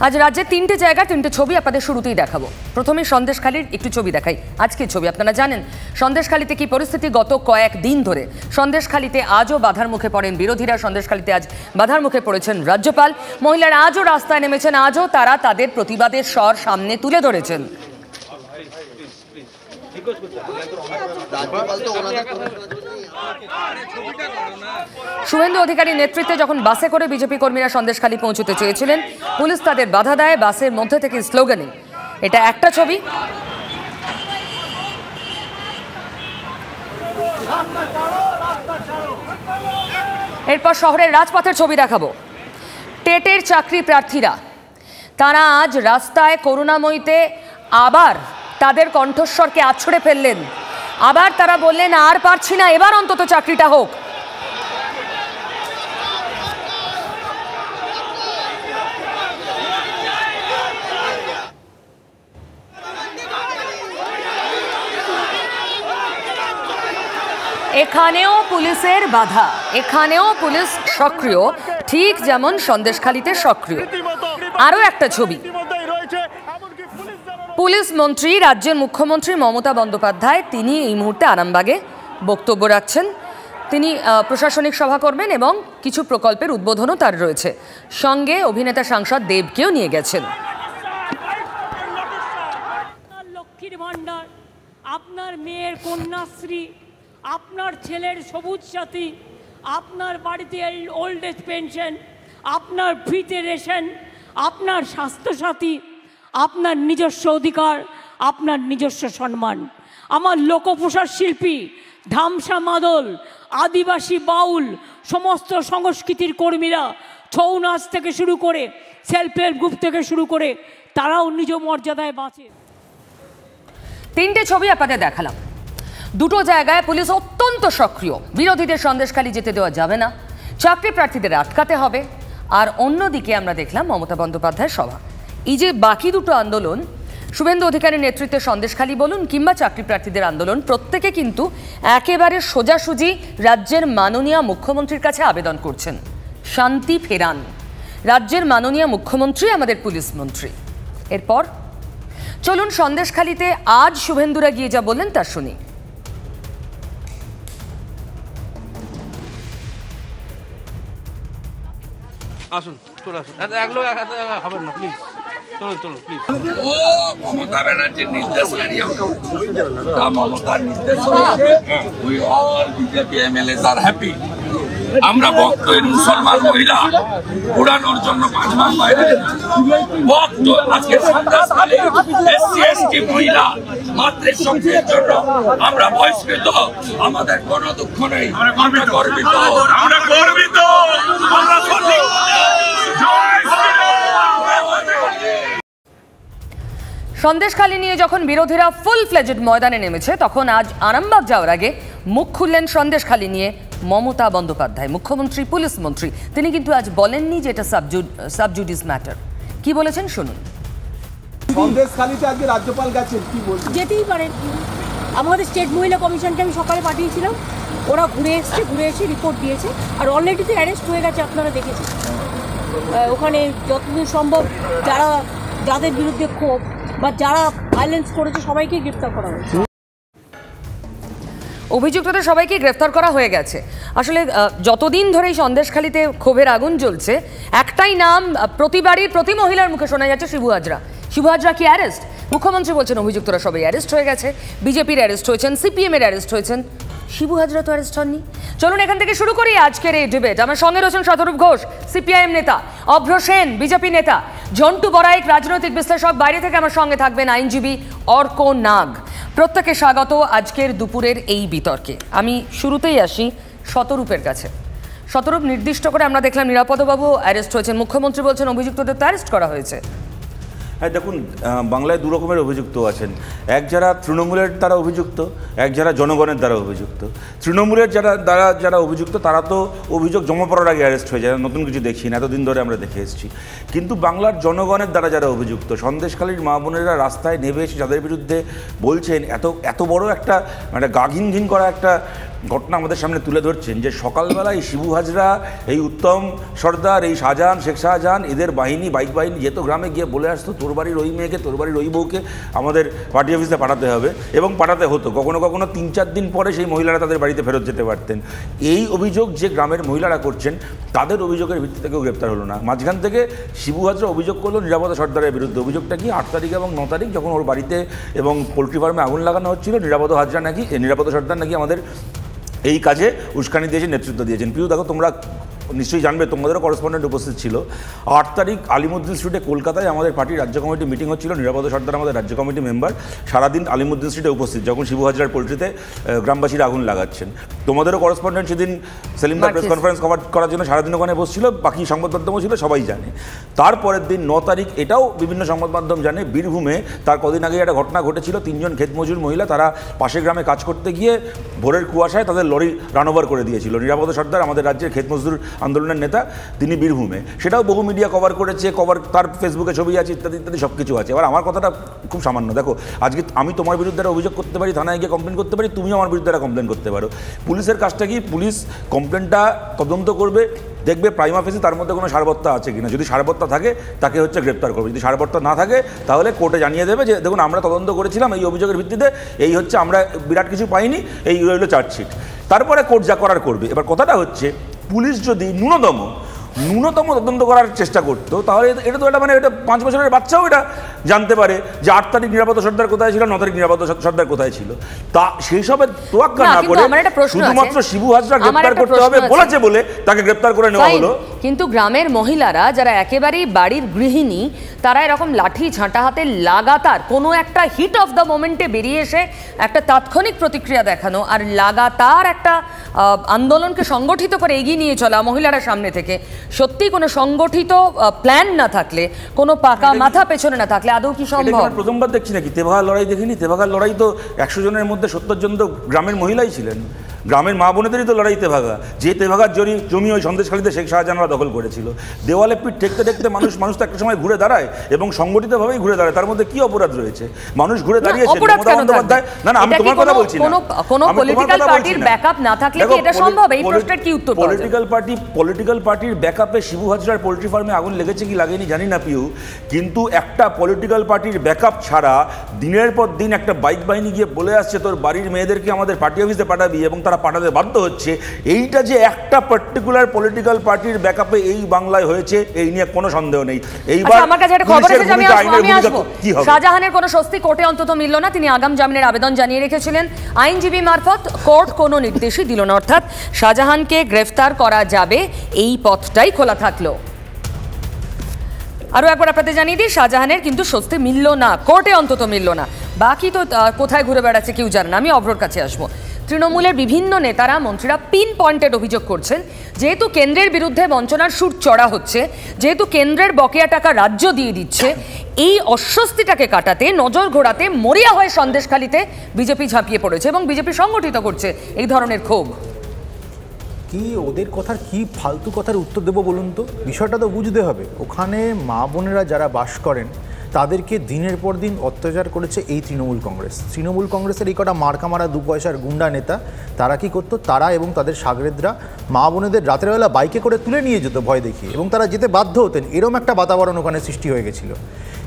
আজ রাজ্যে তিনটে জায়গা তিনটে ছবি আপনাদের শুরুতেই দেখাবো। প্রথমে সন্দেশখালীর একটু ছবি দেখাই। আজকের ছবি আপনারা জানেন সন্দেশখালীতে কি পরিস্থিতি গত কয়েকদিন ধরে। সন্দেশখালীতে আজও বাধার মুখে পড়েন বিরোধীরা। সন্দেশখালীতে আজ বাধার মুখে পড়েছেন রাজ্যপাল। মহিলারা আজও রাস্তায় নেমেছেন, আজও তারা তাদের প্রতিবাদের স্বর সামনে তুলে ধরেছেন। শুভেন্দু অধিকারীর নেতৃত্বে যখন বাসে করে বিজেপি কর্মীরা সন্দেশখালী পৌঁছতে চেয়েছিলেন, পুলিশ তাদের বাধা দেয়। বাসের মধ্যে থেকে স্লোগানে এটা একটা ছবি। এরপর শহরের রাজপথের ছবি দেখাবো। টেটের চাকরি প্রার্থীরা তারা আজ রাস্তায় করুণাময়ীতে আবার তাদের কণ্ঠস্বরকে আছড়ে ফেললেন। আবার তারা বললেন, আর পারছি না, এবার অন্তত চাকরিটা হোক। এখানেও পুলিশের বাধা, এখানেও পুলিশ সক্রিয়, ঠিক যেমন সন্দেশখালীতে সক্রিয়। আরও একটা ছবি। পুলিশ মন্ত্রী, রাজ্যের মুখ্যমন্ত্রী মমতা বন্দ্যোপাধ্যায়, তিনি এই মুহূর্তে আরামবাগে বক্তব্য রাখছেন। তিনি প্রশাসনিক সভা করবেন এবং কিছু প্রকল্পের উদ্বোধনও তার রয়েছে। সঙ্গে অভিনেতা সাংসদ দেবকেও নিয়ে গেছেন। লক্ষ্মীর ভান্ডার, আপনার মেয়ের কন্যাশ্রী, আপনার ছেলের সবুজ সাথী, আপনার বাড়িতে ওল্ড এজ পেনশন, আপনার ফ্রিতে রেশন, আপনার স্বাস্থ্যসাথী, আপনার নিজস্ব অধিকার, আপনার নিজস্ব সম্মান। আমার লোকপ্রসার শিল্পী, ধামসা মাদল, আদিবাসী বাউল, সমস্ত সংস্কৃতির কর্মীরা, ছৌ নাচ থেকে শুরু করে সেলফ হেল্প গ্রুপ থেকে শুরু করে তারাও নিজ মর্যাদায় বাঁচে। তিনটে ছবি আপনাদের দেখালাম। দুটো জায়গায় পুলিশ অত্যন্ত সক্রিয়। বিরোধীদের সন্দেশখালী যেতে দেওয়া যাবে না, চাকরি প্রার্থীদের আটকাতে হবে। আর অন্যদিকে আমরা দেখলাম মমতা বন্দ্যোপাধ্যায়ের সভা। এই যে বাকি দুটো আন্দোলন, শুভেন্দু অধিকারীর নেতৃত্বে সন্দেশখালী বলুন কিংবা চাকরি প্রার্থীদের আন্দোলন, প্রত্যেকে কিন্তু একেবারে সোজাসুজি রাজ্যের মাননীয় মুখ্যমন্ত্রীর কাছে আবেদন করছেন, শান্তি ফেরান। রাজ্যের মাননীয় মুখ্যমন্ত্রী আমাদের পুলিশ মন্ত্রী। এরপর চলুন সন্দেশখালীতে আজ শুভেন্দুরা গিয়ে যা বললেন তা শুনি। আসুন, চলে আসুন। হবেন না, প্লিজ চলুন চলুন প্লিজ। ও মমতা ব্যানার্জির নির্দেশকারী, মমতার নির্দেশ। We all BJP MLAs are happy. আমরা ভক্ত মুসলমান মহিলা উড়ানোর জন্য 5 মাস বাইরে ভক্ত। আজকে সন্দেশখালী এসসি এসটি মহিলা মাতৃশক্তির জন্য আমরা বহিষ্কৃত। আমাদের কোনো দুঃখ নেই, আমরা গর্বিত, আমরা গর্বিত, আমরা সন্দেশখালী নিয়ে যখন বিরোধীরা ফুল ফ্লেজড ময়দানে নেমেছে, তখন আজ আরামবাগ যাওয়ার আগে মুখ খুললেন সন্দেশখালী নিয়ে মমতা বন্দ্যোপাধ্যায়, মুখ্যমন্ত্রী, পুলিশ মন্ত্রী। তিনি কিন্তু আজ বলেননি যে এটা সাবজুডিস ম্যাটার। কি বলেছেন শুনুন। সন্দেশখালীতে আজকে রাজ্যপাল গেছেন, কি বলছেন? যেতেই পারেন। আমাদের স্টেট মহিলা কমিশনকে আমি সকালে পাঠিয়েছিলাম, ওরা ঘুরে এসে রিপোর্ট দিয়েছে। আর অলরেডি তো অ্যারেস্ট হয়ে গেছে, আপনারা দেখেছেন। ওখানে যতদূর সম্ভব যাদের বিরুদ্ধে ক্ষোভ বা যারা ভায়োলেন্স করেছে সবাইকে গ্রেফতার করা হয়েছে। অভিযুক্তদের সবাইকে গ্রেফতার করা হয়ে গেছে। আসলে যতদিন ধরে এই সন্দেশখালীতে ক্ষোভের আগুন জ্বলছে, একটাই নাম প্রতিবারই প্রতি মহিলার মুখে শোনা যাচ্ছে, শিবু হাজরা। শিবু হাজরা কি অ্যারেস্ট? মুখ্যমন্ত্রী বলছেন অভিযুক্তরা সবাই অ্যারেস্ট হয়ে গেছে, বিজেপির অ্যারেস্ট হয়েছেন, সিপিএম এর অ্যারেস্ট হয়েছেন, শিবু হাজরা তো অ্যারেস্ট হননি। চলুন এখান থেকে শুরু করি আজকের এই ডিবেট। আমার সঙ্গে রয়েছেন শতরূপ ঘোষ, সিপিআইএম নেতা, অভ্র সেন, বিজেপি নেতা, জন্টু বড়াইক, রাজনৈতিক বিশ্লেষক। বাইরে থেকে আমার সঙ্গে থাকবেন আইনজীবী অর্ক নাগ। প্রত্যেকে স্বাগত আজকের দুপুরের এই বিতর্কে। আমি শুরুতেই আসি শতরূপের কাছে। শতরূপ, নির্দিষ্ট করে আমরা দেখলাম নিরাপদবাবু অ্যারেস্ট হয়েছেন, মুখ্যমন্ত্রী বলছেন অভিযুক্তদের তো অ্যারেস্ট করা হয়েছে। হ্যাঁ, দেখুন, বাংলায় দু রকমের অভিযুক্ত আছেন। এক যারা তৃণমূলের দ্বারা অভিযুক্ত, এক যারা জনগণের দ্বারা অভিযুক্ত। তৃণমূলের যারা অভিযুক্ত তারা তো অভিযোগ জমা পড়ার আগে অ্যারেস্ট হয়ে যায়, নতুন কিছু দেখি না, এতদিন ধরে আমরা দেখে এসেছি। কিন্তু বাংলার জনগণের দ্বারা যারা অভিযুক্ত, সন্দেশখালীর মা বোনেরা রাস্তায় নেমে এসে যাদের বিরুদ্ধে বলছেন এত বড় একটা মানে গা ঘিন ঘিন করা একটা ঘটনা আমাদের সামনে তুলে ধরছেন যে সকালবেলা এই শিবু হাজরা, এই উত্তম সর্দার, এই শাহজাহান, শেখ শাহজাহান, এদের বাহিনী, বাইক বাহিনী যেত গ্রামে গিয়ে বলে আসতো তোর বাড়ির ওই মেয়েকে, তোর বাড়ির ওই বউকে আমাদের পার্টি অফিসে পাঠাতে হবে, এবং পাঠাতে হতো। কখনো কখনো 3-4 দিন পরে সেই মহিলারা তাদের বাড়িতে ফেরত যেতে পারতেন। এই অভিযোগ যে গ্রামের মহিলারা করছেন, তাদের অভিযোগের ভিত্তিতে কেউ গ্রেপ্তার হলো না। মাঝখান থেকে শিবু হাজরা অভিযোগ করলো নিরাপত্তা সর্দারের বিরুদ্ধে। অভিযোগটা কি, 8 তারিখ এবং 9 তারিখ যখন ওর বাড়িতে এবং পোলট্রি ফার্মে আগুন লাগানো হচ্ছিল, নিরাপত্তা সর্দার নাকি আমাদের এই কাজে উস্কানি দিয়েছেন, নেতৃত্ব দিয়েছেন। পিউ, দেখো, তোমরা নিশ্চয়ই জানবে, তোমাদেরও করেসপন্ডেন্ট উপস্থিত ছিল। 8 তারিখ আলিমুদ্দিন স্ট্রিটে কলকাতায় আমাদের পার্টির রাজ্য কমিটি মিটিং হচ্ছিল। নিরাপত্তা সর্দার আমাদের রাজ্য কমিটি মেম্বার সারাদিন আলিমুদ্দিন স্ট্রিটে উপস্থিত, যখন শিবু হাজরার পোলট্রিতে গ্রামবাসীরা আগুন লাগাচ্ছেন। তোমাদেরও করেসপন্ডেন্ট সেদিন সেলিমদার প্রেস কনফারেন্স কভার করার জন্য সারাদিন ওখানে বসছিল, বাকি সংবাদ মাধ্যমও ছিল, সবাই জানে। তারপরের দিন 9 তারিখ, এটাও বিভিন্ন সংবাদ মাধ্যম জানে, বীরভূমে তার কদিন আগে একটা ঘটনা ঘটেছিল। 3 জন ক্ষেতমজুর মহিলা, তারা পাশের গ্রামে কাজ করতে গিয়ে ভোরের কুয়াশায় তাদের লরি রান ওভার করে দিয়েছিল। নিরাপত্তা সর্দার আমাদের রাজ্যের ক্ষেতমজদুর আন্দোলনের নেতা, তিনি বীরভূমে। সেটাও বহু মিডিয়া কভার করেছে, তার ফেসবুকে ছবি আছে, ইত্যাদি ইত্যাদি সব কিছু আছে। এবার আমার কথাটা খুব সামান্য। দেখো, আজকে আমি তোমার বিরুদ্ধে একটা অভিযোগ করতে পারি, থানায় গিয়ে কমপ্লেন করতে পারি, তুমিও আমার বিরুদ্ধে একটা কমপ্লেন করতে পারো। পুলিশের কাজটা কি, পুলিশ কমপ্লেনটা তদন্ত করবে, দেখবে প্রাইমা ফেসি তার মধ্যে কোনো সারবত্তা আছে কিনা। যদি সারবত্তা থাকে তাকে হচ্ছে গ্রেপ্তার করবে, যদি সারবত্তা না থাকে তাহলে কোর্টে জানিয়ে দেবে যে দেখুন আমরা তদন্ত করেছিলাম, এই অভিযোগের ভিত্তিতে এই হচ্ছে, আমরা বিরাট কিছু পাইনি, এই হলো চার্জশিট। তারপরে কোর্ট যা করার করবে। এবার কথাটা হচ্ছে, পুলিশ যদি ন্যূনতম তদন্ত করার চেষ্টা করতো, তাহলে এটা তো এটা 5 বছরের বাচ্চাও এটা জানতে পারে যে 8 তারিখ নিরাপত্তা সর্দার কোথায় ছিল, 9 তারিখ নিরাপত্তা সর্দার কোথায় ছিল। তা সেই সবের তোয়াক্কা না করে শুধুমাত্র শিবু হাজরা গ্রেপ্তার করতে হবে বলেছে বলে তাকে গ্রেপ্তার করে নেওয়া হলো। কিন্তু গ্রামের মহিলারা যারা একেবারেই বাড়ির গৃহিণী, তারা এরকম লাঠি ঝাঁটা হাতে লাগাতার কোনো একটা হিট অফ দ্য মোমেন্টে বেরিয়ে এসে একটা তাৎক্ষণিক প্রতিক্রিয়া দেখানো আর লাগাতার একটা আন্দোলনকে সংগঠিত করে এগিয়ে নিয়ে চলা মহিলারা সামনে থেকে, সত্যি কোনো সংগঠিত প্ল্যান না থাকলে, কোনো পাকা মাথা পেছনে না থাকলে আদৌ কি সম্ভব? প্রথমবার দেখছি নাকি? তেভাগার লড়াই দেখিনি? তেভাগার লড়াই তো 100 জনের মধ্যে 70 জন তো গ্রামের মহিলাই ছিলেন, গ্রামের মা বোনেদেরই তো লড়াই তেভাগা। যে তেভাগার জমি ওই সন্দেশখালীতে শেখ শাহজাহানরা দখল করেছিল। দেওয়ালে পিঠ ঠেকতে ঠেকতে মানুষ তো একটা সময় ঘুরে দাঁড়ায়, এবং সংগঠিতভাবেই ঘুরে দাঁড়ায়। তার মধ্যে কি অপরাধ রয়েছে? মানুষ ঘুরে দাঁড়িয়েছে। না, আমি তোমার কথা বলছি না। কোনো পলিটিক্যাল পার্টির ব্যাকআপ না থাকলে কি এটা সম্ভব? এই প্রশ্নের কি উত্তর পাওয়া যাবে? পলিটিক্যাল পার্টির ব্যাকআপে শিবু হাজরার পোল্ট্রি ফার্মে আগুন লেগেছে কি লাগেনি জানি না পিউ, কিন্তু একটা পলিটিক্যাল পার্টির ব্যাকআপ ছাড়া দিনের পর দিন একটা বাইক বাহিনী গিয়ে বলে আসছে তোর বাড়ির মেয়েদেরকে আমাদের পার্টি অফিসে পাঠাবি, এবং তারা পাঠাতে বাধ্য হচ্ছে। এইটা যে একটা পার্টিকুলার পলিটিক্যাল পার্টির ব্যাকআপে এই বাংলায় হয়েছে, এই নিয়ে কোনো সন্দেহ নেই। এইবার আমার কাছে একটা খবর এসেছে, আমি আসবো। শাহজাহানের কোনো স্বস্তি কোর্টে অন্তত মিলল না। তিনি আগাম জামিনের আবেদন জানিয়ে রেখেছিলেন, আইনজীবী মারফত কোর্ট কোনো নির্দেশই দিল না। অর্থাৎ শাহজাহানকে গ্রেফতার করা যাবে, এই পথটাই খোলা থাকলো। আরও একবার আপনাদের জানিয়ে দিই, শাহজাহানের কিন্তু স্বস্তি মিলল না, কোর্টে অন্তত মিলল না। বাকি তো কোথায় ঘুরে বেড়াচ্ছে কেউ জানে না। আমি অভ্রর কাছে আসবো। তৃণমূলের বিভিন্ন নেতারা, মন্ত্রীরা পিন পয়েন্টেড অভিযোগ করছেন, যেহেতু কেন্দ্রের বিরুদ্ধে বঞ্চনার সুর চড়া হচ্ছে, যেহেতু কেন্দ্রের বকেয়া টাকা রাজ্য দিয়ে দিচ্ছে, এই অস্বস্তিটাকে কাটাতে, নজর ঘোরাতে মরিয়া হয়ে সন্দেশখালীতে বিজেপি ঝাঁপিয়ে পড়েছে এবং বিজেপি সংগঠিত করছে এই ধরনের ক্ষোভ। কি ওদের কথার কি ফালতু কথার উত্তর দেবো বলুন তো? বিষয়টা তো বুঝতে হবে। ওখানে মা বোনেরা যারা বাস করেন তাদেরকে দিনের পর দিন অত্যাচার করেছে এই তৃণমূল কংগ্রেসের এই কটা মার্কা মারা 2 পয়সার গুন্ডা নেতা। তারা কি করতো? তারা এবং তাদের সাগরেদরা মা বোনেদের রাতের বেলা বাইকে করে তুলে নিয়ে যেত ভয় দেখিয়ে, এবং তারা যেতে বাধ্য হতেন। এরম একটা বাতাবরণ ওখানে সৃষ্টি হয়ে গেছিল।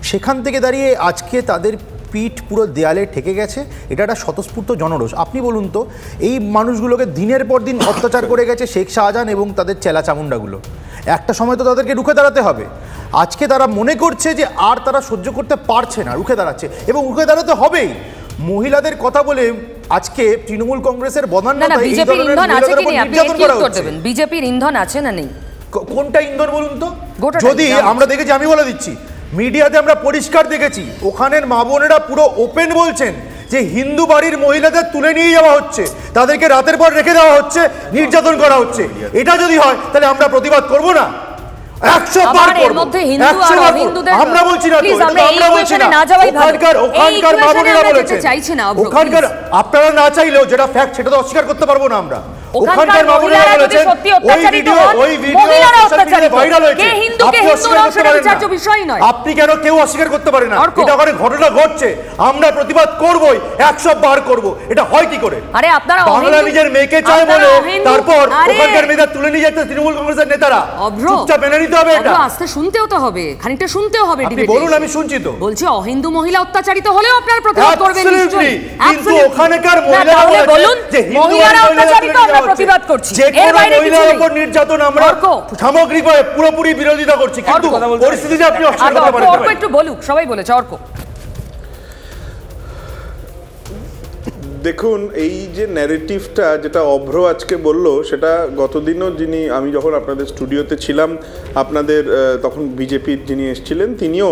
সেখান থেকে দাঁড়িয়ে আজকে তাদের পিঠ পুরো দেয়ালে ঠেকে গেছে। এটা একটা স্বতঃস্ফূর্ত জনরোষ। আপনি বলুন তো, এই মানুষগুলোকে দিনের পর দিন অত্যাচার করে গেছে শেখ শাহজাহান এবং তাদের চেলা চামুন্ডাগুলো। একটা সময় তো তাদেরকে রুখে দাঁড়াতে হবে। আজকে তারা মনে করছে যে আর তারা সহ্য করতে পারছে না, রুখে দাঁড়াচ্ছে, এবং রুখে দাঁড়াতে হবেই। মহিলাদের কথা বলে আজকে তৃণমূল কংগ্রেসের বদান্যতা, বিজেপির ইন্ধন আছে না নেই? কোনটা ইন্ধন বলুন তো? যদি আমরা দেখেছি, আমি বলে দিচ্ছি, মিডিয়াতে আমরা পরিষ্কার দেখেছি, ওখানের মা বোনেরা পুরো ওপেন বলছেন যে হিন্দু বাড়ির মহিলাদের তুলে নিয়ে যাওয়া হচ্ছে, তাদেরকে রাতের পর রেখে দেওয়া হচ্ছে, নির্যাতন করা হচ্ছে। এটা যদি হয় তাহলে আমরা প্রতিবাদ করব না? 100 বার করব। আমরা বলছি না, আমরা বলছি না, ওখানকার মা বোনেরা বলেছেন, ওখানকার আপনারা না চাইলেও যেটা ফ্যাক্ট সেটা তো অস্বীকার করতে পারবো না আমরা। ওখানকার মহিলারা যদি সত্যি অত্যাচারিত হন, মহিলারা অত্যাচারিত, কে হিন্দু কে হিন্দু নয় সেটা বিচার্য বিষয় নয়। আপনি কেন কেউ অস্বীকার করতে পারে না? এটা ওখানে ঘটনা ঘটছে, আমরা প্রতিবাদ করবই, 100 বার করব। এটা হয় কি করে? আরে আপনারা বাংলা নিজের মেয়েকে চায় বলে তারপর ওখানকার মেয়েদের তুলে নিয়ে যেতে তৃণমূল কংগ্রেসের নেতারা চুপচাপ মেনে নিতে হবে? এটা আস্তে শুনতেও তো হবে, খানিকটা শুনতেও হবে। আপনি বলুন, আমি শুনছি তো। বলছি অহিন্দু মহিলা অত্যাচারিত হলেও আপনারা প্রতিবাদ করবেন নিশ্চয়ই। কিন্তু ওখানকার মহিলারা বলুন মহিলারা অত্যাচারিত, আমরা প্রতিবাদ করছি। এর বাইরে মহিলার উপর নির্যাতন আমরা সামগ্রিকভাবে পুরোপুরি বিরোধিতা করছি, কিন্তু পরিস্থিতিতে আপনি অস্বীকার করতে পারেন না। একটু বলুক, সবাই বলেছে। অর্ক, দেখুন, এই যে ন্যারেটিভটা যেটা অভ্র আজকে বলল, সেটা গতদিনও আমি যখন আপনাদের স্টুডিওতে ছিলাম, আপনাদের তখন বিজেপির যিনি এসেছিলেন তিনিও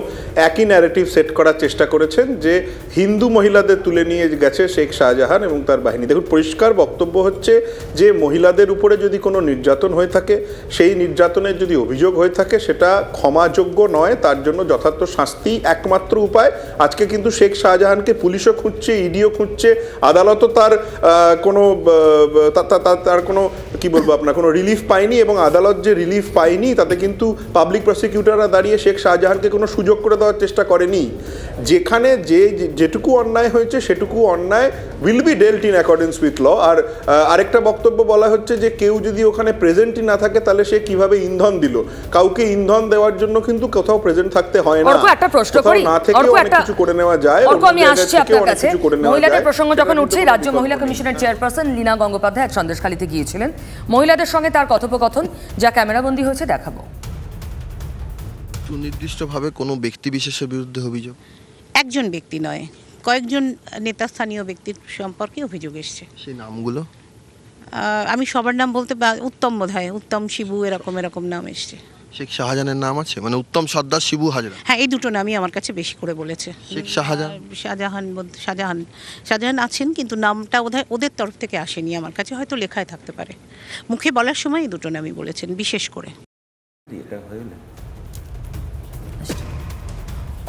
একই ন্যারেটিভ সেট করার চেষ্টা করেছেন যে হিন্দু মহিলাদের তুলে নিয়ে গেছে শেখ শাহজাহান এবং তার বাহিনী। দেখুন, পরিষ্কার বক্তব্য হচ্ছে যে মহিলাদের উপরে যদি কোনো নির্যাতন হয়ে থাকে, সেই নির্যাতনের যদি অভিযোগ হয়ে থাকে, সেটা ক্ষমাযোগ্য নয়, তার জন্য যথার্থ শাস্তি একমাত্র উপায়। আজকে কিন্তু শেখ শাহজাহানকে পুলিশও খুঁজছে, ইডিও খুঁজছে, আদালতও তার কোনো কি বলবো আপনার কোনো রিলিফ পায়নি, এবং আদালত যে রিলিফ পায়নি তাতে কিন্তু পাবলিক প্রসিকিউটররা দাঁড়িয়ে শেখ শাহজাহানকে কোনো সুযোগ করে দেওয়ার চেষ্টা করেনি। যেখানে যেটুকু অন্যায় হয়েছে সেটুকু অন্যায় will be dealt in accordance with law. আর আরেকটা বক্তব্য বলা হচ্ছে যে কেউ যদি ওখানে প্রেজেন্টই না থাকে তাহলে সে কিভাবে ইন্ধন দিল। কাউকে ইন্ধন দেওয়ার জন্য কিন্তু কোথাও প্রেজেন্ট থাকতে হয় না, একটা প্রশ্ন করি, না থেকে অনেক কিছু করে নেওয়া যায়। আমি আসছি আপনার কাছে। মহিলাদের প্রসঙ্গ যখন উঠছে, রাজ্য মহিলা কমিশনের চেয়ারপারসন লীনা গঙ্গোপাধ্যায় এক সন্দেশখালীতে গিয়েছিলেন। মহিলাদের সঙ্গে তার কথোপকথন যা ক্যামেরাবন্দি হয়েছে দেখাবো। সুনির্দিষ্টভাবে কোনো ব্যক্তি বিশেষের বিরুদ্ধে অভিযোগ? একজন ব্যক্তি নয়, কয়েকজন নেতাস্থানীয় ব্যক্তির সম্পর্কে অভিযোগ এসছে। সেই নামগুলো আমি সবার নাম বলতে, উত্তম বোধহয়, উত্তম, শিবু, এরকম নাম এসছে। শেখ শাহজাহানের নাম আছে, মানে উত্তম সর্দার, শিবু হাজরা? হ্যাঁ, এই দুটো নামই আমার কাছে বেশি করে বলেছে। শেখ শাহজাহান আছেন, কিন্তু নামটা বোধহয় ওদের তরফ থেকে আসেনি আমার কাছে, হয়তো লেখায় থাকতে পারে। মুখে বলার সময় এই দুটো নামই বলেছেন বিশেষ করে।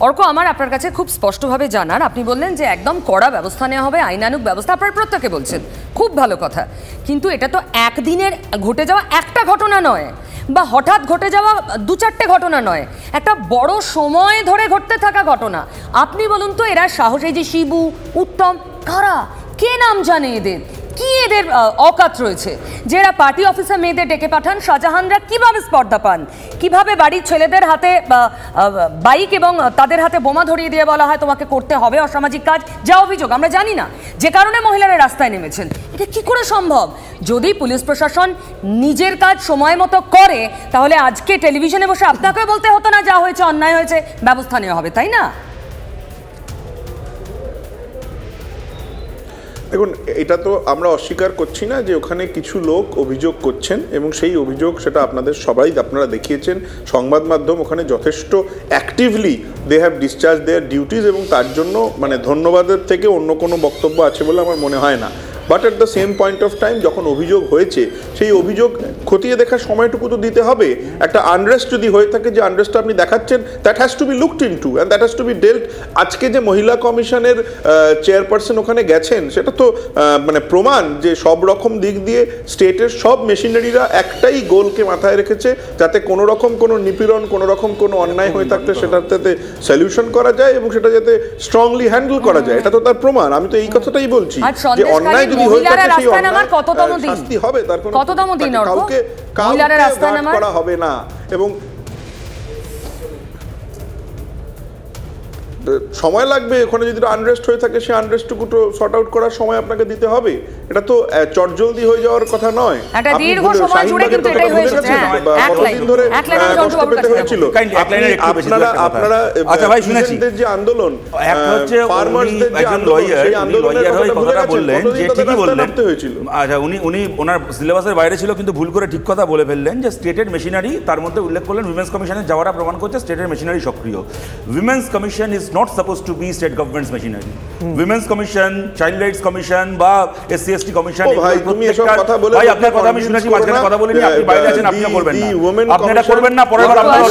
অর্ক, আমার আপনার কাছে খুব স্পষ্টভাবে জানার, আপনি বললেন যে একদম কড়া ব্যবস্থা নেওয়া হবে, আইনানুগ ব্যবস্থা আপনার প্রত্যেকে বলছেন, খুব ভালো কথা। কিন্তু এটা তো একদিনের ঘটে যাওয়া একটা ঘটনা নয়, বা হঠাৎ ঘটে যাওয়া 2-4টে ঘটনা নয়, একটা বড় সময় ধরে ঘটতে থাকা ঘটনা। আপনি বলুন তো, এরা সাহস, এই যে শিবু, উত্তম, কারা, কে নাম জানে এদের, কি এদের অকাত রয়েছে যে এরা পার্টি অফিসে মেয়েদের ডেকে পাঠান? শাহজাহানরা কিভাবে স্পর্ধা পান, কিভাবে বাড়ির ছেলেদের হাতে বাইক এবং তাদের হাতে বোমা ধরিয়ে দিয়ে বলা হয় তোমাকে করতে হবে অসামাজিক কাজ, যা অভিযোগ আমরা জানি না, যে কারণে মহিলারা রাস্তায় নেমেছেন। এটা কি করে সম্ভব? যদি পুলিশ প্রশাসন নিজের কাজ সময় মতো করে, তাহলে আজকে টেলিভিশনে বসে আপনাকে বলতে হতো না যা হয়েছে অন্যায় হয়েছে, ব্যবস্থা নেওয়া হবে, তাই না? দেখুন, এটা তো আমরা অস্বীকার করছি না যে ওখানে কিছু লোক অভিযোগ করছেন, এবং সেই অভিযোগ সেটা আপনারা দেখিয়েছেন, সংবাদ মাধ্যম ওখানে যথেষ্ট actively they have discharge their duties, এবং তার জন্য মানে ধন্যবাদের থেকে অন্য কোনো বক্তব্য আছে বলে আমার মনে হয় না। But at the same point of time যখন অভিযোগ হয়েছে, সেই অভিযোগ খতিয়ে দেখার সময়টুকু তো দিতে হবে। একটা আনরেস্ট যদি হয়ে থাকে, যে আনরেস্টটা আপনি দেখাচ্ছেন, that has to be looked into and that has to be dealt. আজকে যে মহিলা কমিশনের চেয়ারপারসন ওখানে গেছেন, সেটা তো মানে প্রমাণ যে সব রকম দিক দিয়ে স্টেটের সব মেশিনারিরা একটাই গোলকে মাথায় রেখেছে, যাতে কোনো রকম কোনো নিপীড়ন, কোনো রকম কোনো অন্যায় হয়ে থাকতে সেটাতে সলিউশন করা যায়, এবং সেটা যাতে স্ট্রংলি হ্যান্ডেল করা যায়। এটা তো তার প্রমাণ। আমি তো এই কথাটাই বলছি যে অন্যায় যদি হয়ে থাকে সেই অন্যায় শাস্তি হবে, তার কোনো কাউকে করা হবে না। এবং সময় লাগবে, ওখানে যদি আনরেস্ট হয়ে থাকে সেই আনরেস্টটুকু তো সর্ট আউট করার সময় আপনাকে দিতে হবে। এটা তো চটজলদি হয়ে যাওয়ার কথা নয়। যে আন্দোলন, ফার্মার্সদের যে উনি ওনার সিলেবাসের বাইরে ছিল, কিন্তু ভুল করে ঠিক কথা বলে ফেললেন যে স্টেটের মেশিনারি, তার মধ্যে উল্লেখ করলেন উইমেন্স কমিশনের যাওয়াটা প্রমাণ করছে স্টেটের মেশিনারি সক্রিয়। Women's commission is not supposed to be state government's machinery. Women's Commission, Child Rights Commission বা SC/ST Commission, ভাই তুমি এসব কথা বলে, ভাই আপনার কথা আমি শুনেছি, মাঝখানে কথা বলিনি, আপনি বাইরে আছেন, আপনি করবেন না, আপনারা করবেন না, পরের বার আপনারা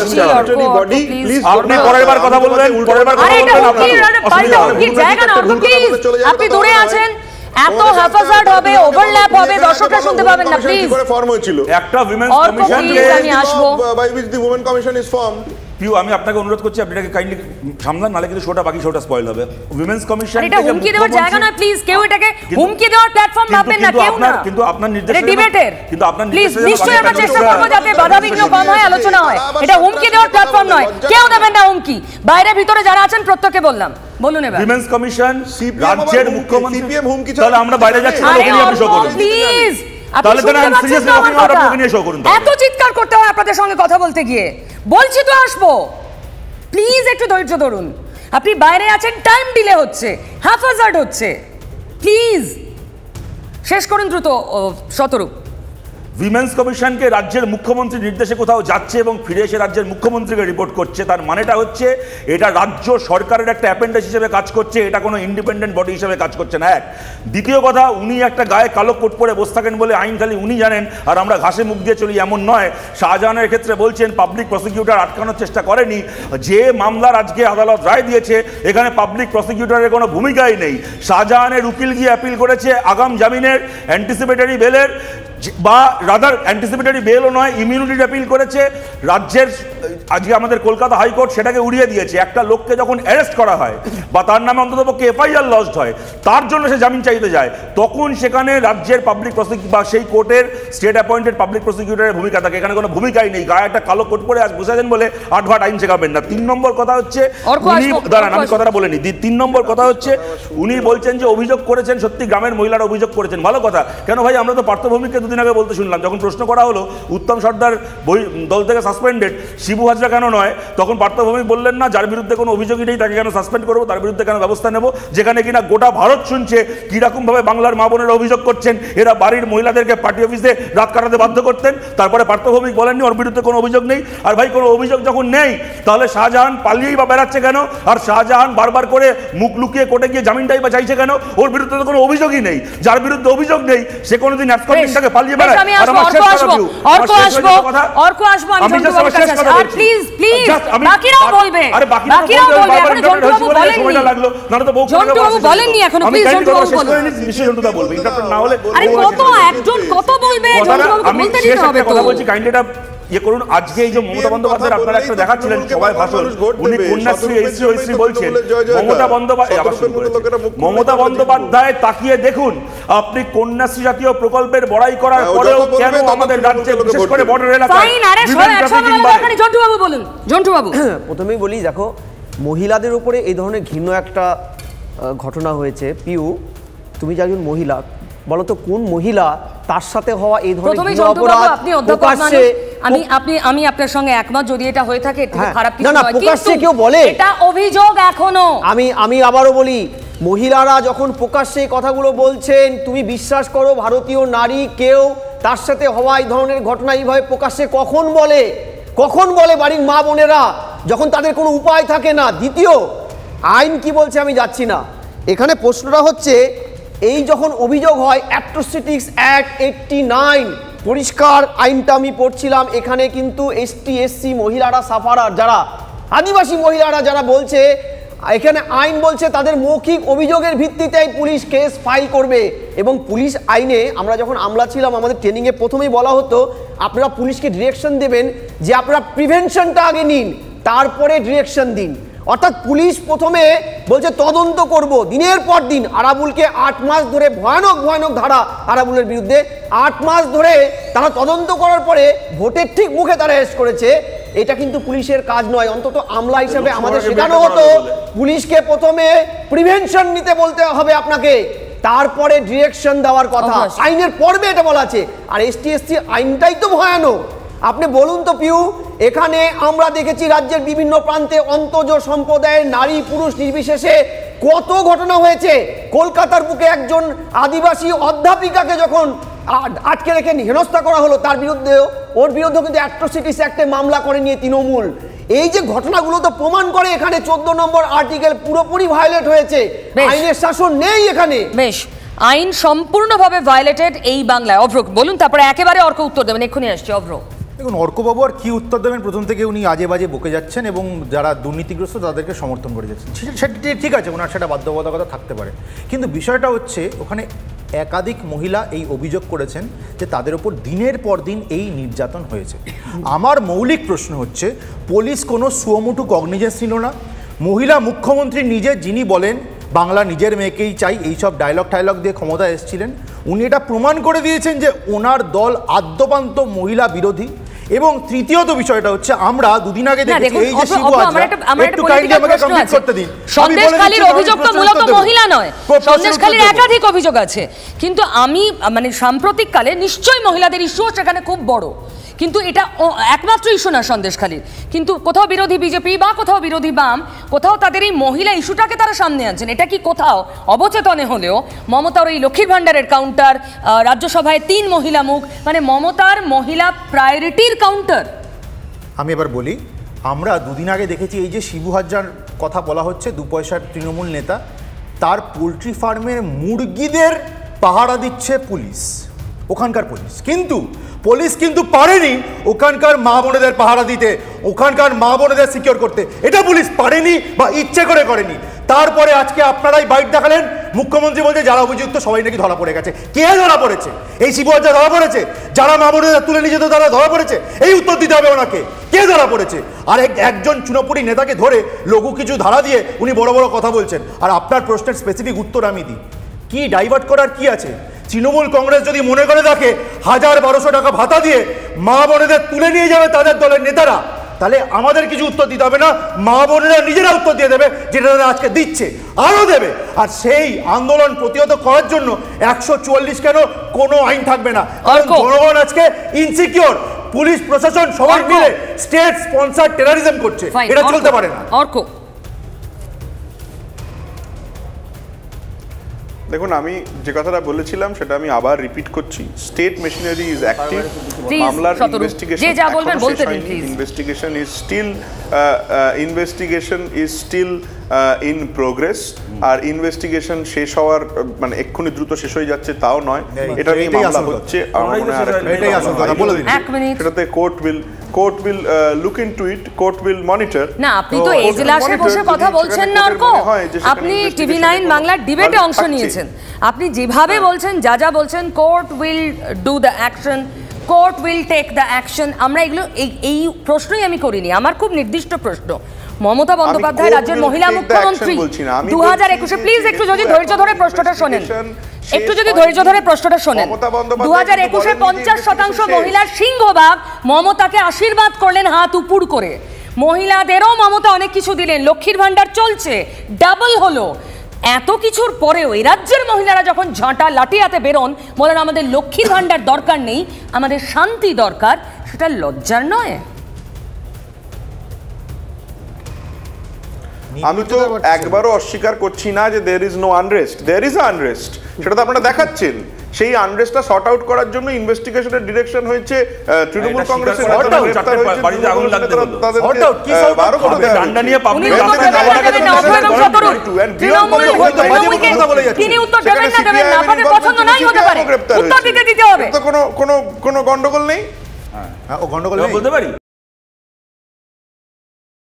আপনি পরের বার কথা বলবেন, পরের বার কথা বলবেন, আপনি দূরে আছেন, এত হ্যাফাজার্ড হবে, ওভারল্যাপ হবে, দর্শকরা শুনতে পাবেন না প্লিজ। কি করে ফর্ম হয়েছিল একটা উইমেন্স অর্ক কমিশন, প্লিজ আমি আসবো। By which the women commission is formed. পিউ আমি আপনাকে অনুরোধ করছি আপনি এটাকে কাইন্ডলি সামলান, নালে কিন্তু শোটা বাকি শোটা স্পয়েল হবে। উইমেন্স কমিশন এটা হুমকি দেওয়ার জায়গা নয় প্লিজ, কেউ এটাকে হুমকি দেওয়ার প্ল্যাটফর্ম ভাববেন না, কেউ না। কিন্তু আপনার নির্দেশে ডিবেটের কিন্তু আপনার প্লিজ নির্দেশে নিশ্চয়ই আমরা চেষ্টা করব যাতে বাধা বিঘ্ন কম হয়, আলোচনা হয়। এটা হুমকি দেওয়ার প্ল্যাটফর্ম নয়, কেউ দেবেন না হুমকি। বাইরে ভিতরে যারা আছেন প্রত্যেককে বললাম, বলুন এবার। উইমেন্স কমিশন রাজ্যের মুখ্যমন্ত্রী, সিপিএম হুমকি, তাহলে আমরা বাইরে যাচ্ছি না, ওকে নিয়ে আপনি শো করুন প্লিজ। তাহলে তো না সিরিয়াসলি ওকে আপনাকে নিয়ে শো করুন। এত চিৎকার করতে হয় আপনাদের সঙ্গে কথা বলতে গিয়ে, বলছি তো আসবো, প্লিজ একটু ধৈর্য ধরুন। আপনি বাইরে আছেন, টাইম ডিলে হচ্ছে, হ্যাফাজার্ড হচ্ছে, প্লিজ শেষ করুন দ্রুত। শতরূপ, উইমেন্স কমিশনকে রাজ্যের মুখ্যমন্ত্রী নির্দেশে কোথাও যাচ্ছে এবং ফিরে এসে রাজ্যের মুখ্যমন্ত্রীকে রিপোর্ট করছে, তার মানেটা হচ্ছে এটা রাজ্য সরকারের একটা অ্যাপেন্ডেক্স হিসেবে কাজ করছে, এটা কোনো ইন্ডিপেন্ডেন্ট বডি হিসেবে কাজ করছে না। এক, দ্বিতীয় কথা, উনি একটা গায়ে কালো কোট পরে বসে থাকেন বলে আইন খালি উনি জানেন আর আমরা ঘাসে মুখ দিয়ে চলি এমন নয়। শাহজাহানের ক্ষেত্রে বলছেন পাবলিক প্রসিকিউটর আটকানোর চেষ্টা করেনি, যে মামলার আজকে আদালত রায় দিয়েছে এখানে পাবলিক প্রসিকিউটরের কোনো ভূমিকাই নেই। শাহজাহানের উকিল গিয়ে অ্যাপিল করেছে আগাম জামিনের, অ্যান্টিসিপেটরি বেলের, বা রাদার অ্যান্টিসিপেটরি বেলও নয়, ইমিউনিটি অ্যাপিল করেছে। রাজ্যের আজকে আমাদের কলকাতা হাইকোর্ট সেটাকে উড়িয়ে দিয়েছে। একটা লোককে যখন অ্যারেস্ট করা হয় বা তার নামে অন্ততপক্ষে এফআইআর লজড হয়, তার জন্য সে জামিন চাইতে যায়, তখন সেখানে রাজ্যের পাবলিক প্রসিকিউটর বা সেই কোর্টের স্টেট অ্যাপয়েন্টেড পাবলিক প্রসিকিউটরের ভূমিকা থাকে। এখানে কোনো ভূমিকাই নেই। গায়ে একটা কালো কোট পরে আজ বসেছেন বলে আটভাট আইন শেখাবেন না। 3 নম্বর কথা হচ্ছে, উনি দাঁড়ান আমি কথাটা বলে নি। 3 নম্বর কথা হচ্ছে, উনি বলছেন যে অভিযোগ করেছেন, সত্যি গ্রামের মহিলারা অভিযোগ করেছেন, ভালো কথা। কেন ভাই, আমরা তো পার্থভৌমিককে দুদিন আগে বলতে শুনলাম, যখন প্রশ্ন করা হলো উত্তম সর্দার দল থেকে সাসপেন্ডেড, শিবু হাজরা কেন নয়, তখন পার্থভৌমিক বললেন না যার বিরুদ্ধে কোনো অভিযোগই নেই তাকে কেন সাসপেন্ড করবো, তার বিরুদ্ধে কেন ব্যবস্থা নেব। যেখানে কিনা গোটা ভারত শুনছে কিরকম ভাবে বাংলার মা বোনেরা অভিযোগ করছেন এরা বাড়ির মহিলাদেরকে পার্টি অফিসে রাত কাটাতে বাধ্য করতেন। তারপরে পার্থভৌমিক বলেননি ওর বিরুদ্ধে কোনো অভিযোগ নেই। আর ভাই কোনো অভিযোগ যখন নেই তাহলে শাহজাহান পালিয়েই বা বেড়াচ্ছে কেন? আর শাহজাহান বারবার করে মুখ লুকিয়ে কোর্টে গিয়ে জামিনটাই বা চাইছে কেন? ওর বিরুদ্ধে তো কোনো অভিযোগই নেই। যার বিরুদ্ধে অভিযোগ নেই সে কোনোদিন অ্যাবসকন্ডিংটাকে পালিয়ে বেড়ায়। আর আমার শেষ কথা বলবো, আমি জাস্ট শেষ কথা বলছি, প্লিজ প্লিজ বাকিরাও বলবে, আরে বাকিরাও বলবে, এখন জন্টুবাবু বলেননি, সময়টা লাগলো না তো বউ জন্টুবাবু বলেননি এখনো, প্লিজ জন্টুবাবু বলুন, নিশ্চয়ই জন্টুদা বলবে, ইন্টারপ্রেট না হলে আরে কত একজন কত বলবে, জন্টুবাবু বলতে দিতে হবে তো। কথা বলছি কাইন্ডলি এটা ইয়ে করুন। আজকে এই যে মমতা বন্দ্যোপাধ্যায় আপনারা একটা দেখাচ্ছিলেন সবাই ভাষণ, উনি কন্যাশ্রী এইশ্রী ঐশ্রী বলছেন, মমতা বন্দ্যোপাধ্যায় তাকিয়ে দেখুন আপনি কন্যাশ্রী জাতীয় প্রকল্পের বড়াই করার পরেও কেন আমাদের রাজ্যে বিশেষ করে বর্ডার এলাকায় জন্টুবাবু বলুন। জন্টুবাবু প্রথমেই বলি, দেখো মহিলাদের উপরে এই ধরনের ঘৃণ্য একটা ঘটনা হয়েছে। পিউ, তুমি যে একজন মহিলা, বলো তো কোন মহিলা তার সাথে হওয়া এই ধরনের অপরাধ প্রকাশ্যে, আমি আপনার সঙ্গে একমত, যদি এটা হয়ে থাকে খারাপ কিছু নয়, না প্রকাশ্যে কেউ বলে, এটা অভিযোগ এখনো। আমি আবারও বলি, মহিলারা যখন প্রকাশ্যে কথাগুলো বলছেন, তুমি বিশ্বাস করো ভারতীয় নারী কেউ তার সাথে হওয়া এই ধরনের ঘটনা এইভাবে প্রকাশ্যে কখন বলে বাড়ির মা বোনেরা, যখন তাদের কোনো উপায় থাকে না। দ্বিতীয়, আইন কি বলছে আমি যাচ্ছি না, এখানে প্রশ্নটা হচ্ছে এই যখন অভিযোগ হয় অ্যাট্রোসিটিস অ্যাক্ট 89, পরিষ্কার আইনটা আমি পড়ছিলাম, এখানে কিন্তু এসটি এসসি মহিলারা সাফারার, যারা আদিবাসী মহিলারা যারা বলছে, এখানে আইন বলছে তাদের মৌখিক অভিযোগের ভিত্তিতেই পুলিশ কেস ফাইল করবে। এবং পুলিশ আইনে আমরা যখন আমলা ছিলাম আমাদের ট্রেনিংয়ে প্রথমেই বলা হতো আপনারা পুলিশকে ডিরেকশন দেবেন যে আপনারা প্রিভেনশনটা আগে নিন তারপরে ডিরেকশন দিন। অর্থাৎ পুলিশ প্রথমে বলছে তদন্ত করব, দিনের পর দিন আরাবুলকে 8 মাস ধরে ভয়ানক ধারা আরাবুলের বিরুদ্ধে 8 মাস ধরে তারা তদন্ত করার পরে ভোটের ঠিক মুখে তারা অ্যারেস্ট করেছে। এটা কিন্তু পুলিশের কাজ নয়। অন্তত আমলা হিসেবে আমাদের শেখানো হতো পুলিশকে প্রথমে প্রিভেনশন নিতে বলতে হবে আপনাকে, তারপরে ডিরেকশন দেওয়ার কথা। আইনের পর্বে এটা বলা আছে। আর এসটি এসসি আইনটাই তো ভয়ানক। আপনি বলুন তো পিউ, এখানে আমরা দেখেছি রাজ্যের বিভিন্ন প্রান্তে অন্তজ সম্প্রদায়ের নারী পুরুষ নির্বিশেষে কত ঘটনা হয়েছে। কলকাতার বুকে একজন আদিবাসী অধ্যাপিকাকে যখন আটকে রেখে হেনস্থা করা হলো, তার বিরুদ্ধেও ওর বিরুদ্ধে কিন্তু অ্যাট্রোসিটিস অ্যাক্টে মামলা করে নিয়ে তৃণমূল। এই যে ঘটনাগুলো তো প্রমাণ করে এখানে 14 নম্বর আর্টিকেল পুরোপুরি ভায়োলেট হয়েছে, আইনের শাসন নেই এখানে। বেশ, আইন সম্পূর্ণভাবে ভায়োলেটেড এই বাংলায়। অভ্র বলুন, তারপরে একেবারে অর্ক উত্তর দেবেন, এক্ষুনি আসছে অভ্র। দেখুন অর্কবাবু আর কি উত্তর দেবেন, প্রথম থেকে উনি আজে বাজে বকে যাচ্ছেন এবং যারা দুর্নীতিগ্রস্ত তাদেরকে সমর্থন করে যাচ্ছেন। সেটা ঠিক আছে, ওনার সেটা বাধ্যবাধকতা থাকতে পারে, কিন্তু বিষয়টা হচ্ছে ওখানে একাধিক মহিলা এই অভিযোগ করেছেন যে তাদের ওপর দিনের পর দিন এই নির্যাতন হয়েছে। আমার মৌলিক প্রশ্ন হচ্ছে, পুলিশ কোনো সুমোটো কগনিজেন্স নিল না? মহিলা মুখ্যমন্ত্রী নিজে, যিনি বলেন বাংলা নিজের মেয়েকেই চাই, এইসব ডায়লগ দিয়ে ক্ষমতায় এসেছিলেন, উনি এটা প্রমাণ করে দিয়েছেন যে ওনার দল আদ্যপান্ত মহিলা বিরোধী। এবং তৃতীয়ত বিষয়টা হচ্ছে, আমরা দুদিন আগে দেখেছি এই যে শিবু হাজরা, একটু কাইন্ডলি আমাকে কমপ্লিট করতে দিন। সন্দেশখালীর অভিযোগ তো মূলত মহিলা নয়, সন্দেশখালীর একাধিক অভিযোগ আছে, কিন্তু আমি মানে সাম্প্রতিককালে নিশ্চয়ই মহিলাদের ইস্যুও সেখানে খুব বড়, কিন্তু এটা একমাত্র ইস্যু না সন্দেশখালীর। কিন্তু কোথাও বিরোধী বিজেপি বা কোথাও বিরোধী বাম, কোথাও তাদের এই মহিলা ইস্যুটাকে তারা সামনে আনছেন। এটা কি কোথাও অবচেতনে হলেও মমতার ওই লক্ষ্মীর ভাণ্ডারের কাউন্টার, রাজ্যসভায় 3 মহিলা মুখ, মানে মমতার মহিলা প্রায়োরিটির কাউন্টার। আমি এবার বলি, আমরা দুদিন আগে দেখেছি এই যে শিবু হাজরার কথা বলা হচ্ছে, 2 পয়সার তৃণমূল নেতা, তার পোলট্রি ফার্মের মুরগিদের পাহারা দিচ্ছে পুলিশ, ওখানকার পুলিশ। কিন্তু পুলিশ কিন্তু পারেনি ওখানকার মা বোনেদের পাহারা দিতে, ওখানকার মা বোনেদের সিকিউর করতে, এটা পুলিশ পারেনি বা ইচ্ছে করে করেনি। তারপরে আজকে আপনারাই বাইট দেখালেন, মুখ্যমন্ত্রী বলছে যারা অভিযুক্ত সবাই নাকি ধরা পড়ে গেছে। কে ধরা পড়েছে? এই শিবু হাজরা ধরা পড়েছে? যারা মা বোনেদের তুলে নিয়ে যেত তারা ধরা পড়েছে? এই উত্তর দিতে হবে ওনাকে, কে ধরা পড়েছে? আর একজন চুনোপুরি নেতাকে ধরে লঘু কিছু ধারা দিয়ে উনি বড় বড় কথা বলছেন। আর আপনার প্রশ্নের স্পেসিফিক উত্তর আমি দিই, কি ডাইভার্ট করার কি আছে? তৃণমূল কংগ্রেস যদি মনে করে দেখে 1000-1200 টাকা ভাতা দিয়ে মা বোনেদের তুলে নিয়ে যাবে তাদের দলের নেতারা, তাহলে আমাদের কিছু উত্তর দিতে হবে না, মা বোনেরা নিজেরা উত্তর দিয়ে দেবে, যেটা তারা আজকে দিচ্ছে, আরও দেবে। আর সেই আন্দোলন প্রতিহত করার জন্য 144 কেন কোনো আইন থাকবে না, কারণ জনগণ আজকে ইনসিকিউর, পুলিশ প্রশাসন সবাই মিলে স্টেট স্পন্সর টেররিজম করছে, এটা চলতে পারে না। দেখুন, আমি যে কথাটা বলেছিলাম সেটা আমি আবার রিপিট করছি, স্টেট মেশিনারি ইজ অ্যাক্টিভ, মামলার investigation is still in progress. আর ইনভেস্টিগেশন শেষ হওয়ার মানে এক্ষুনি দ্রুত শেষ হয়ে যাচ্ছে তাও নয়, এটা নিয়ে মামলা হচ্ছে। সেটাতে court will look into it, court will monitor. না, আপনি তো এজলাসে বসে কথা বলছেন না অর্ক, আপনি TV9 বাংলার ডিবেটে অংশ নিয়েছেন, আপনি যেভাবে বলছেন, যা বলছেন, court will do the action, court will take the action, আমরা এগুলো এই প্রশ্নই আমি করিনি। আমার খুব নির্দিষ্ট প্রশ্ন, মমতা বন্দ্যোপাধ্যায় রাজ্যের মহিলা মুখ্যমন্ত্রী 2021, প্লিজ একটু যদি ধৈর্য ধরে প্রশ্নটা শোনেন, 2021 50% মহিলার সিংহভাগ মমতাকে আশীর্বাদ করলেন হাত উপর করে। মহিলাদেরও মমতা অনেক কিছু দিলেন, লক্ষ্মীর ভাণ্ডার চলছে, ডাবল হলো। এত কিছুর পরেও এই রাজ্যের মহিলারা যখন ঝাঁটা লাঠি হাতে বেরোন, বলেন আমাদের লক্ষ্মীর ভাণ্ডার দরকার নেই, আমাদের শান্তি দরকার, সেটা লজ্জার নয়? আমি তো একবারও অস্বীকার করছি না যে there is no unrest, there is unrest, সেটা তো আপনারা দেখাচ্ছেন। সেই আনরেস্টটা সর্ট আউট করার জন্য ইনভেস্টিগেশনের ডিরেকশন হয়েছে তৃণমূল কংগ্রেসের কোনো গন্ডগোল নেই, বলতে পারি।